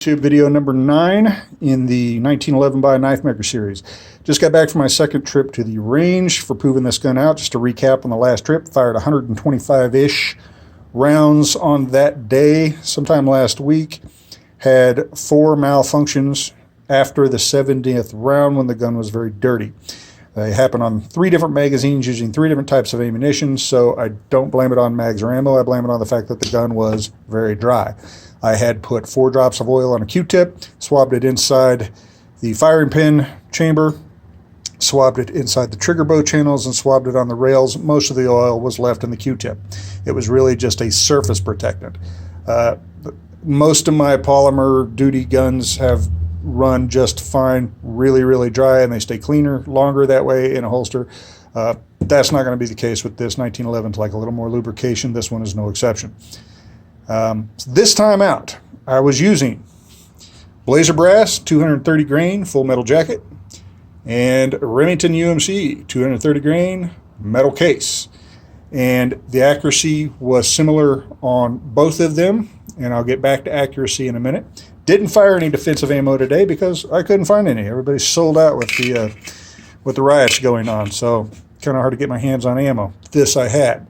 YouTube video number 9 in the 1911 by knifemaker series. Just got back from my second trip to the range for proving this gun out. Just to recap on the last trip, fired 125-ish rounds on that day sometime last week. Had 4 malfunctions after the 70th round when the gun was very dirty. They happened on 3 different magazines using 3 different types of ammunition, so I don't blame it on mags or ammo. I blame it on the fact that the gun was very dry. I had put 4 drops of oil on a Q-tip, swabbed it inside the firing pin chamber, swabbed it inside the trigger bow channels, and swabbed it on the rails. Most of the oil was left in the Q-tip. It was really just a surface protectant. Most of my polymer duty guns have run just fine, really dry, and they stay cleaner longer that way in a holster. That's not going to be the case with this. 1911 is like a little more lubrication. This one is no exception. This time out, I was using Blazer Brass 230 grain full metal jacket and Remington UMC 230 grain metal case. And the accuracy was similar on both of them, and I'll get back to accuracy in a minute. Didn't fire any defensive ammo today because I couldn't find any. Everybody's sold out with the riots going on, so kind of hard to get my hands on ammo. This I had.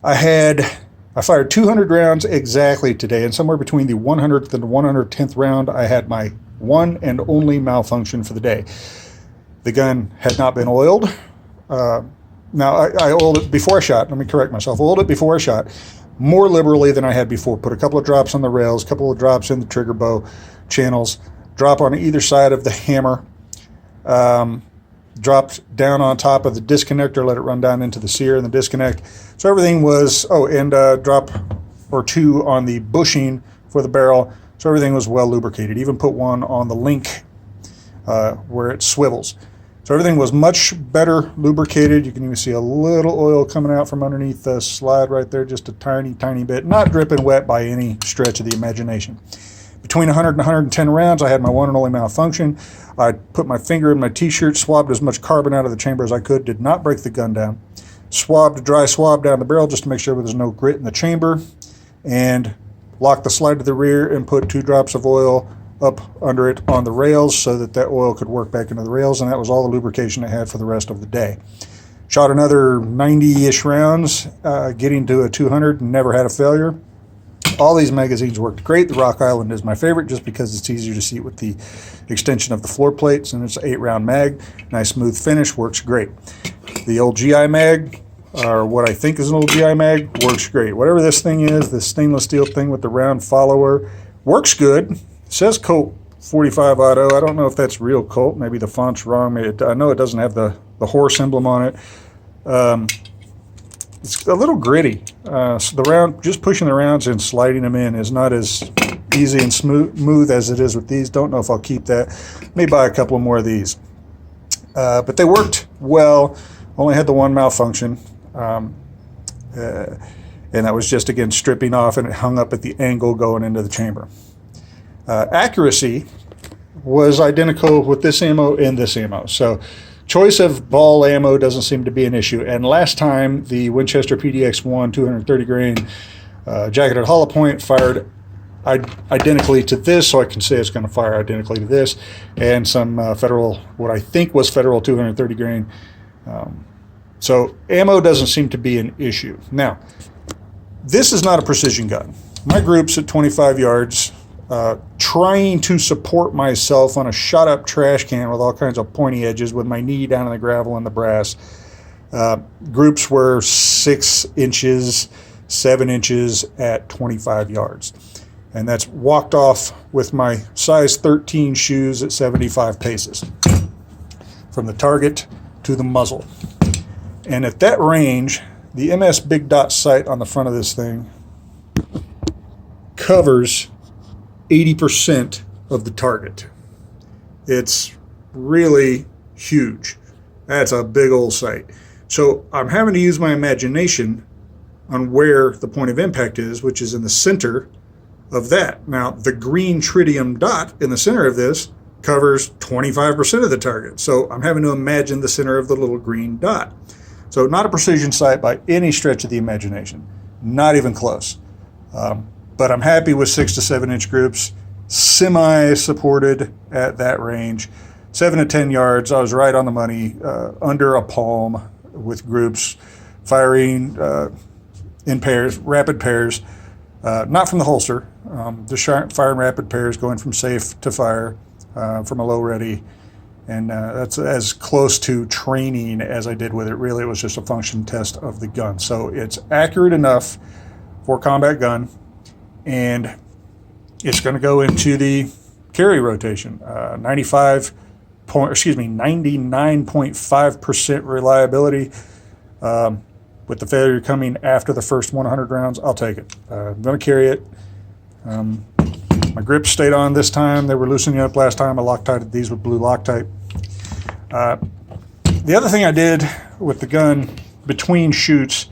I fired 200 rounds exactly today, and somewhere between the 100th and 110th round, I had my one and only malfunction for the day. The gun had not been oiled. Now, I oiled it before I shot. Let me correct myself. Oiled it before I shot more liberally than I had before. Put a couple of drops on the rails, a couple of drops in the trigger bow channels, drop on either side of the hammer, dropped down on top of the disconnector, let it run down into the sear and the disconnect. So everything was, and drop or 2 on the bushing for the barrel. So everything was well lubricated. Even put one on the link where it swivels. So everything was much better lubricated. You can even see a little oil coming out from underneath the slide right there, just a tiny bit. Not dripping wet by any stretch of the imagination. Between 100 and 110 rounds, I had my one and only malfunction. I put my finger in my t-shirt, swabbed as much carbon out of the chamber as I could, did not break the gun down. Swabbed a dry swab down the barrel just to make sure there was no grit in the chamber, and locked the slide to the rear and put 2 drops of oil up under it on the rails so that oil could work back into the rails, and that was all the lubrication I had for the rest of the day. Shot another 90-ish rounds, getting to a 200, and never had a failure. All these magazines worked great. The Rock Island is my favorite just because it's easier to see with the extension of the floor plates, and it's an 8-round mag. Nice smooth finish, works great. The old GI mag, or what I think is an old GI mag, works great. Whatever this thing is, this stainless steel thing with the round follower, works good. It says Colt 45 Auto. I don't know if that's real Colt. Maybe the font's wrong. I know it doesn't have the horse emblem on it. It's a little gritty. So the round, just pushing the rounds and sliding them in is not as easy and smooth as it is with these. Don't know if I'll keep that. May buy a couple more of these. But they worked well. Only had the one malfunction. And that was just, again, stripping off, and it hung up at the angle going into the chamber. Accuracy was identical with this ammo and this ammo. So choice of ball ammo doesn't seem to be an issue. And last time, the Winchester PDX-1 230 grain jacketed hollow point fired identically to this, so I can say it's going to fire identically to this, and some Federal, what I think was Federal 230 grain. So ammo doesn't seem to be an issue. Now, this is not a precision gun. My group's at 25 yards. Trying to support myself on a shot up trash can with all kinds of pointy edges with my knee down in the gravel and the brass. Groups were 6 inches, 7 inches at 25 yards. And that's walked off with my size 13 shoes at 75 paces from the target to the muzzle. And at that range, the MS Big Dot sight on the front of this thing covers 80% of the target. It's really huge. That's a big old sight. So I'm having to use my imagination on where the point of impact is, which is in the center of that. Now, the green tritium dot in the center of this covers 25% of the target. So I'm having to imagine the center of the little green dot. So not a precision sight by any stretch of the imagination. Not even close. but I'm happy with 6 to 7 inch groups, semi-supported at that range. 7 to 10 yards, I was right on the money, under a palm with groups, firing in pairs, rapid pairs, not from the holster, just firing rapid pairs, going from safe to fire from a low ready. And that's as close to training as I did with it. Really, it was just a function test of the gun. So it's accurate enough for a combat gun, and it's going to go into the carry rotation. 99.5% reliability. With the failure coming after the first 100 rounds, I'll take it. I'm going to carry it. My grips stayed on this time. They were loosening up last time. I Loctited these with blue Loctite. The other thing I did with the gun between shoots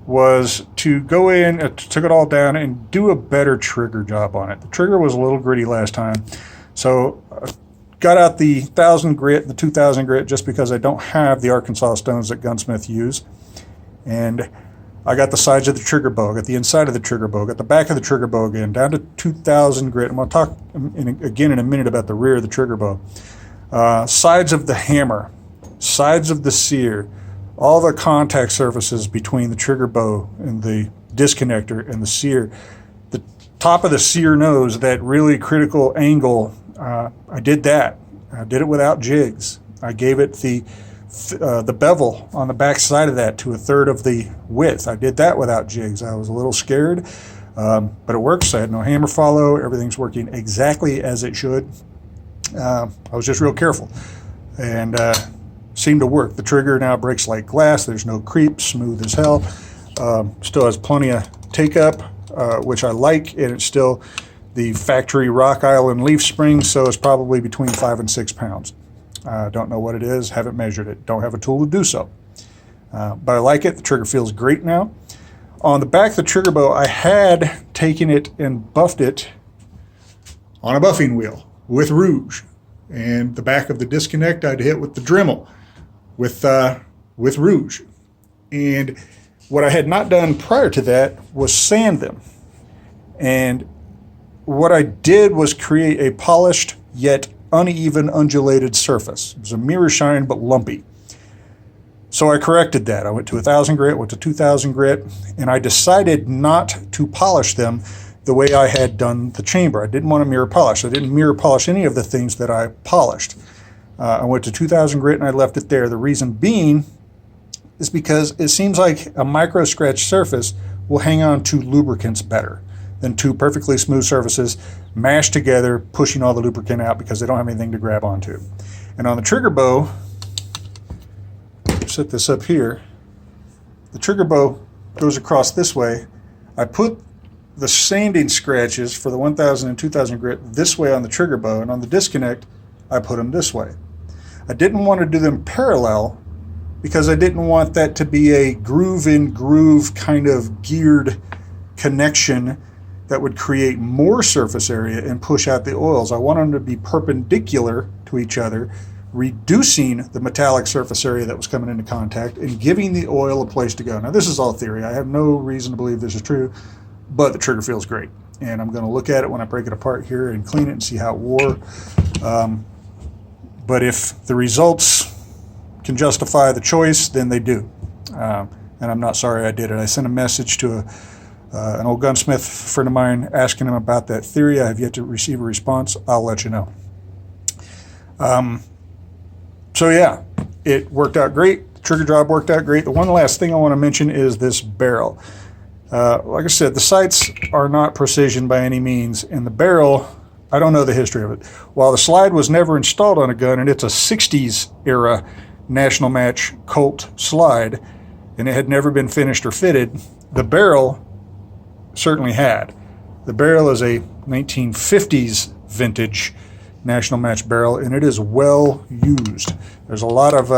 was to go in, took it all down, and do a better trigger job on it. The trigger was a little gritty last time, so got out the 1000 grit, the 2000 grit, just because I don't have the Arkansas stones that Gunsmith use. And I got the sides of the trigger bow, I got the inside of the trigger bow, got the back of the trigger bow again, down to 2000 grit. I'm going to talk again in a minute about the rear of the trigger bow. Sides of the hammer, sides of the sear, all the contact surfaces between the trigger bow and the disconnector and the sear. The top of the sear nose, that really critical angle, I did that. I did it without jigs. I gave it the bevel on the back side of that to a third of the width. I did that without jigs. I was a little scared, but it works. I had no hammer follow. Everything's working exactly as it should. I was just real careful, and seemed to work. The trigger now breaks like glass. There's no creep, smooth as hell. Still has plenty of take up, which I like, and it's still the factory Rock Island leaf spring, so it's probably between 5 and 6 pounds. Don't know what it is, haven't measured it, don't have a tool to do so. But I like it. The trigger feels great now. On the back of the trigger bow, I had taken it and buffed it on a buffing wheel with rouge, and the back of the disconnect I'd hit with the Dremel with rouge. And what I had not done prior to that was sand them. And what I did was create a polished yet uneven undulated surface. It was a mirror shine but lumpy. So I corrected that. I went to 1000 grit, went to 2000 grit, and I decided not to polish them the way I had done the chamber. I didn't want to mirror polish. I didn't mirror polish any of the things that I polished. I went to 2000 grit and I left it there. The reason being is because it seems like a micro scratch surface will hang on to lubricants better than two perfectly smooth surfaces mashed together, pushing all the lubricant out because they don't have anything to grab onto. And on the trigger bow, set this up here, the trigger bow goes across this way. I put the sanding scratches for the 1000 and 2000 grit this way on the trigger bow, and on the disconnect, I put them this way. I didn't want to do them parallel because I didn't want that to be a groove-in-groove kind of geared connection that would create more surface area and push out the oils. I want them to be perpendicular to each other, reducing the metallic surface area that was coming into contact and giving the oil a place to go. Now, this is all theory. I have no reason to believe this is true, but the trigger feels great. And I'm going to look at it when I break it apart here and clean it and see how it wore. But if the results can justify the choice, then they do. And I'm not sorry I did it. I sent a message to an old gunsmith friend of mine asking him about that theory. I have yet to receive a response. I'll let you know. So yeah, it worked out great. The trigger job worked out great. The one last thing I want to mention is this barrel. Like I said, the sights are not precision by any means, and the barrel, I don't know the history of it. While the slide was never installed on a gun, and it's a 60s era National Match Colt slide, and it had never been finished or fitted, the barrel certainly had. The barrel is a 1950s vintage National Match barrel, and it is well used. There's a lot of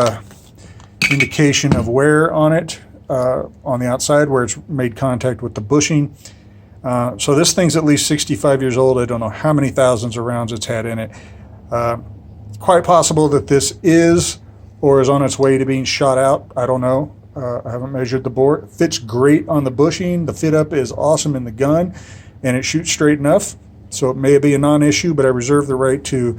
indication of wear on it on the outside where it's made contact with the bushing. So this thing's at least 65 years old. I don't know how many thousands of rounds it's had in it. Quite possible that this is or is on its way to being shot out. I don't know. I haven't measured the bore. It fits great on the bushing. The fit up is awesome in the gun. and it shoots straight enough. So it may be a non-issue, but I reserve the right to,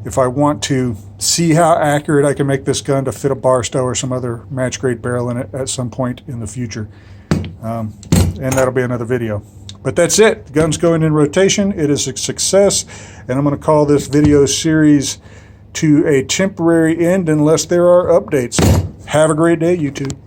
if I want to see how accurate I can make this gun, to fit a Barstow or some other match grade barrel in it at some point in the future. And that'll be another video. But that's it. The gun's going in rotation. It is a success, and I'm going to call this video series to a temporary end unless there are updates. Have a great day, YouTube.